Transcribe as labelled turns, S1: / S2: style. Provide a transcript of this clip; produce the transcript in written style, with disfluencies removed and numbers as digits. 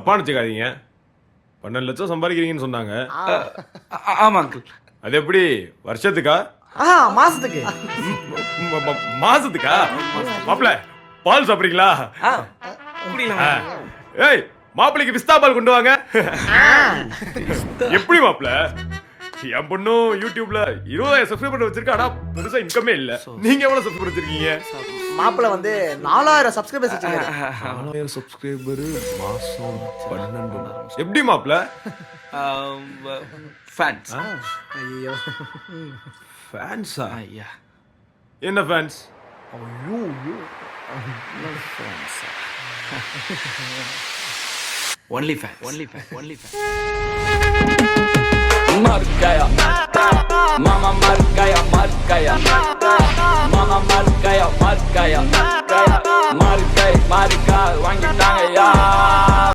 S1: தப்பா நினைச்சுக்காதீங்க. 12 லட்சம் சம்பாதிக்கிறீங்கன்னு சொன்னாங்க.
S2: ஆமா அங்கிள்.
S1: அது எப்படி வருஷத்துக்கா
S3: மாசத்துக்கு
S1: மாசத்துக்கா? மாப்பிள்ள பால் சாப்பிடுறீங்களா?
S2: குடிக்கலாம்.
S1: ஏய் மாப்பிள்ளைக்கு பிஸ்தா பால் கொண்டு வாங்க. எப்படி மாப்பிள்ள? என் பொண்ணும் யூடியூப்ல 20,000 சப்ஸ்கிரைபர் வச்சிருக்கா. ஆனா பெருசா இன்கமே இல்ல. நீங்க எவ்வளவு சப்ஸ்கிரைபர் வச்சிருக்கீங்க?
S3: மாப்பிள்ள வந்து 4000 சப்ஸ்கிரைபர்ஸ் வச்சிருக்காரு.
S1: 4000 சப்ஸ்கிரைபர் மாசம் 12. எப்படி மாப்பிள்ள?
S2: ஃபேன்ஸ்.
S3: ஐயோ
S1: ஃபேன்ஸா?
S2: ஐயா.
S1: என்ன fans?
S2: Only fan. Only fan. Only fan.
S4: मर गया मामा मर गया मामा मर गया मर गए वांगी टांगे यार